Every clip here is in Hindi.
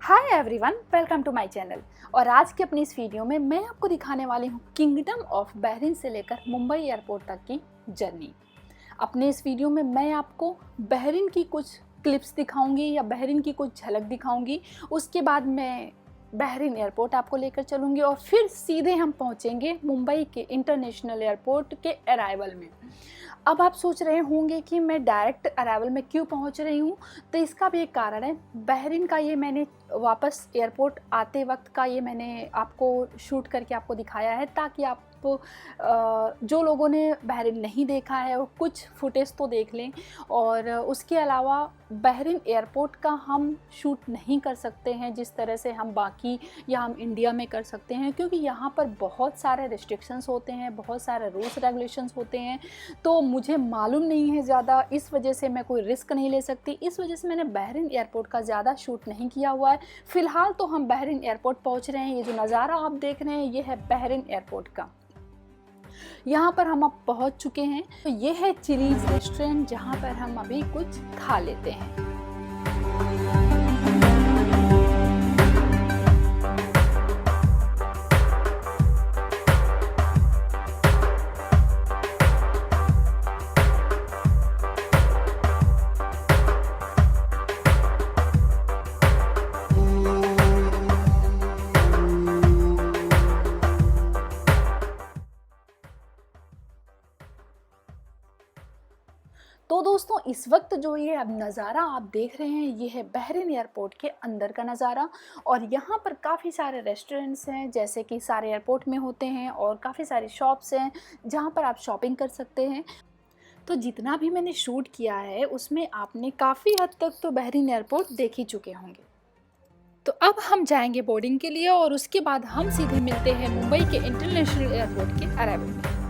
Hi everyone, welcome to my channel. और आज की अपनी इस वीडियो में मैं आपको दिखाने वाली हूँ किंगडम ऑफ बहरीन से लेकर मुंबई एयरपोर्ट तक की जर्नी। अपने इस वीडियो में मैं आपको बहरीन की कुछ क्लिप्स दिखाऊंगी या बहरीन की कुछ झलक दिखाऊंगी। उसके बाद मैं बहरीन एयरपोर्ट आपको लेकर चलूँगी और फिर सीधे हम पहुँचेंगे मुंबई के इंटरनेशनल एयरपोर्ट के अराइवल में। अब आप सोच रहे होंगे कि मैं डायरेक्ट अराइवल में क्यों पहुंच रही हूं, तो इसका भी एक कारण है। बहरीन का ये मैंने वापस एयरपोर्ट आते वक्त का ये मैंने आपको शूट करके आपको दिखाया है, ताकि आप जो लोगों ने बहरीन नहीं देखा है वो कुछ फुटेज तो देख लें। और उसके अलावा बहरीन एयरपोर्ट का हम शूट नहीं कर सकते हैं जिस तरह से हम बाकी या हम इंडिया में कर सकते हैं, क्योंकि यहाँ पर बहुत सारे रिस्ट्रिक्शंस होते हैं, बहुत सारे रूल्स रेगुलेशंस होते हैं। तो मुझे मालूम नहीं है ज़्यादा, इस वजह से मैं कोई रिस्क नहीं ले सकती। इस वजह से मैंने बहरीन एयरपोर्ट का ज़्यादा शूट नहीं किया हुआ है। फ़िलहाल तो हम बहरीन एयरपोर्ट पहुँच रहे हैं। ये जो नज़ारा आप देख रहे हैं ये है बहरीन एयरपोर्ट का। यहाँ पर हम अब पहुँच चुके हैं। तो ये है चिलीज़ रेस्टोरेंट, जहाँ पर हम अभी कुछ खा लेते हैं। तो दोस्तों, इस वक्त जो ये अब नज़ारा आप देख रहे हैं ये है बहरीन एयरपोर्ट के अंदर का नज़ारा। और यहाँ पर काफ़ी सारे रेस्टोरेंट्स हैं, जैसे कि सारे एयरपोर्ट में होते हैं, और काफ़ी सारी शॉप्स हैं जहाँ पर आप शॉपिंग कर सकते हैं। तो जितना भी मैंने शूट किया है उसमें आपने काफ़ी हद तक तो बहरीन एयरपोर्ट देख ही चुके होंगे। तो अब हम जाएंगे बोर्डिंग के लिए और उसके बाद हम सीधे मिलते हैं मुंबई के इंटरनेशनल एयरपोर्ट के अराइवल में।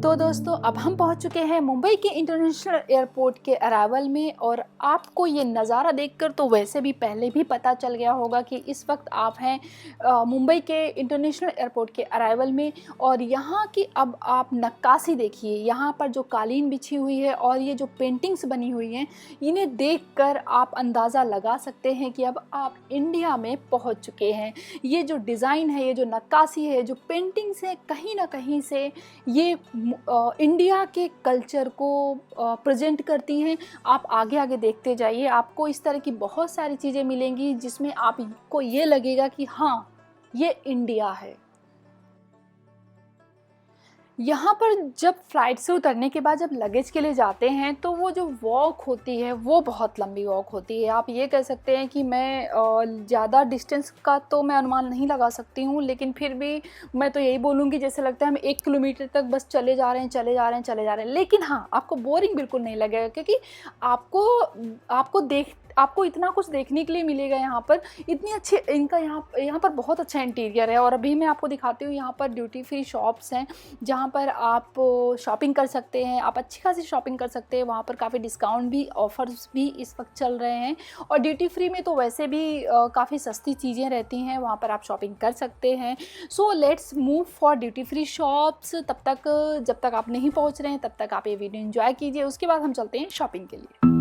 तो दोस्तों, अब हम पहुंच चुके हैं मुंबई के इंटरनेशनल एयरपोर्ट के अराइवल में। और आपको ये नज़ारा देखकर तो वैसे भी पहले भी पता चल गया होगा कि इस वक्त आप हैं मुंबई के इंटरनेशनल एयरपोर्ट के अराइवल में। और यहाँ की अब आप नक्काशी देखिए, यहाँ पर जो कालीन बिछी हुई है और ये जो पेंटिंग्स बनी हुई हैं, इन्हें देखकर आप अंदाज़ा लगा सकते हैं कि अब आप इंडिया में पहुँच चुके हैं। ये जो डिज़ाइन है, ये जो नक्काशी है, जो पेंटिंग्स है, कहीं ना कहीं से ये इंडिया के कल्चर को प्रेजेंट करती हैं। आप आगे आगे देखते जाइए, आपको इस तरह की बहुत सारी चीज़ें मिलेंगी जिसमें आपको ये लगेगा कि हाँ, ये इंडिया है। यहाँ पर जब फ्लाइट से उतरने के बाद जब लगेज के लिए जाते हैं तो वो जो वॉक होती है वो बहुत लंबी वॉक होती है। आप ये कह सकते हैं कि मैं ज़्यादा डिस्टेंस का तो मैं अनुमान नहीं लगा सकती हूँ, लेकिन फिर भी मैं तो यही बोलूँगी जैसे लगता है हम 1 किलोमीटर तक बस चले जा रहे हैं, चले जा रहे हैं, चले जा रहे हैं। लेकिन हाँ, आपको बोरिंग बिल्कुल नहीं लगेगा, क्योंकि आपको इतना कुछ देखने के लिए मिलेगा। यहाँ पर इतनी अच्छी इनका यहाँ पर बहुत अच्छा इंटीरियर है। और अभी मैं आपको दिखाती हूँ, यहाँ पर ड्यूटी फ्री शॉप्स हैं जहाँ पर आप शॉपिंग कर सकते हैं। आप अच्छी खासी शॉपिंग कर सकते हैं। वहाँ पर काफ़ी डिस्काउंट भी, ऑफर्स भी इस वक्त चल रहे हैं। और ड्यूटी फ्री में तो वैसे भी काफ़ी सस्ती चीज़ें रहती हैं, वहाँ पर आप शॉपिंग कर सकते हैं। So let's move for duty free shops. तब तक जब तक आप नहीं पहुँच रहे हैं तब तक आप ये वीडियो एंजॉय कीजिए। उसके बाद हम चलते हैं शॉपिंग के लिए।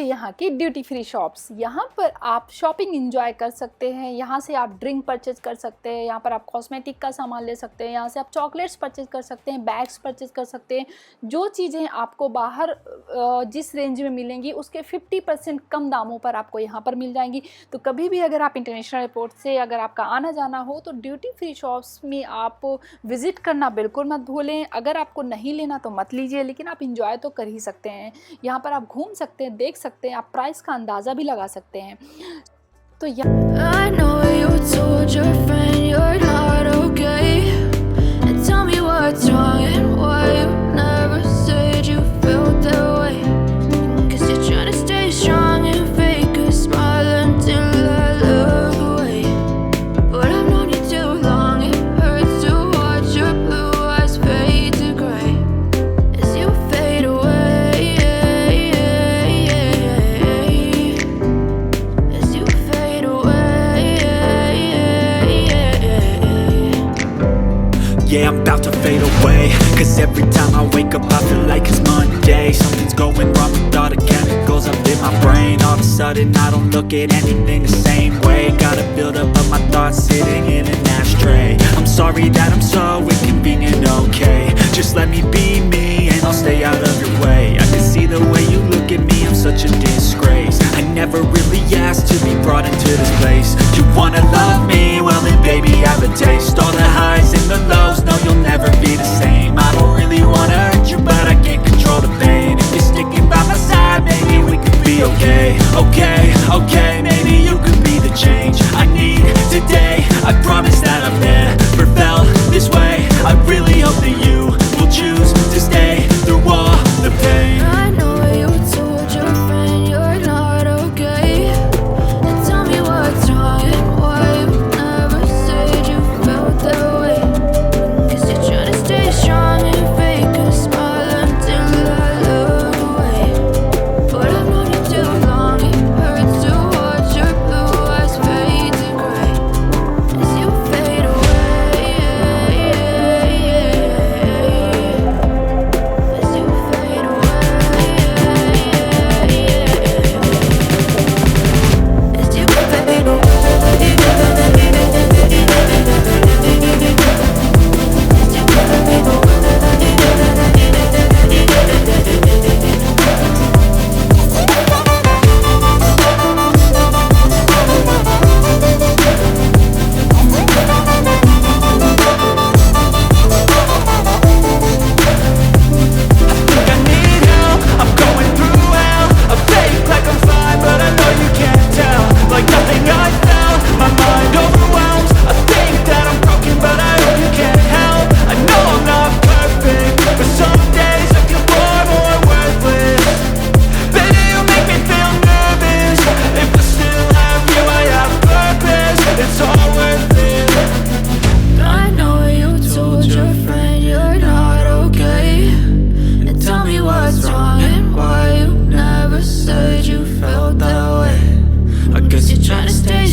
यहाँ की ड्यूटी फ्री शॉप्स, यहाँ पर आप शॉपिंग एंजॉय कर सकते हैं। यहाँ से आप ड्रिंक परचेज कर सकते हैं, यहाँ पर आप कॉस्मेटिक का सामान ले सकते हैं, यहाँ से आप चॉकलेट्स परचेज कर सकते हैं, बैग्स परचेज कर सकते हैं। जो चीज़ें आपको बाहर जिस रेंज में मिलेंगी उसके 50% कम दामों पर आपको यहाँ पर मिल जाएंगी। तो कभी भी अगर आप इंटरनेशनल एयरपोर्ट से अगर आपका आना जाना हो तो ड्यूटी फ्री शॉप्स में आप विज़िट करना बिल्कुल मत भूलें। अगर आपको नहीं लेना तो मत लीजिए, लेकिन आप इंजॉय तो कर ही सकते हैं। यहाँ पर आप घूम सकते हैं, देख सकते हैं, आप प्राइस का अंदाज़ा भी लगा सकते हैं। तो I know you told your friend you're not okay, and tell me what's wrong and why you never said you felt that way, 'cause you're trying to stay strong and fake a smile until I look away. yeah, I'm about to fade away. Cause every time I wake up I feel like it's Monday. Something's going wrong with all the chemicals up in my brain. All of a sudden I don't look at anything the same way. Gotta build up of my thoughts sitting in an ashtray. I'm sorry that I'm so inconvenient, okay. Just let me be me and I'll stay out of your way. I can see the way you look at me, I'm such a disgrace. I never really asked to be brought into this place. You wanna love me? Well then baby I have a taste. All the highs and the lows, no you'll never be the same. I don't really wanna hurt you but I can't control the pain. If you're sticking by my side, maybe we could be okay. Okay, okay, maybe you could be the change I need today. I promise that I've never felt this way. I really hope that you will choose to stay through all the pain. I know you told your friend you're not okay. And tell me what's wrong and why you never said you felt that way. Cause you're trying to stay strong and fake a smile until I look away. But I've known you too long, it hurts to watch your blue eyes fade to gray as you fade away. As you fade away. As you fade away. I need help, I'm going through hell. I fake like I'm fine, but I know you can't tell. Like nothing I felt, my mind overwhelms. I think that I'm broken, but I hope you can't help. I know I'm not perfect, but some days I feel far more worthless. Baby, you make me feel nervous. If I still have you, I have purpose. It's all worth it. I know you told your friend you're not okay. And tell me what's wrong and why you never said you felt that way. I guess You're trying to stay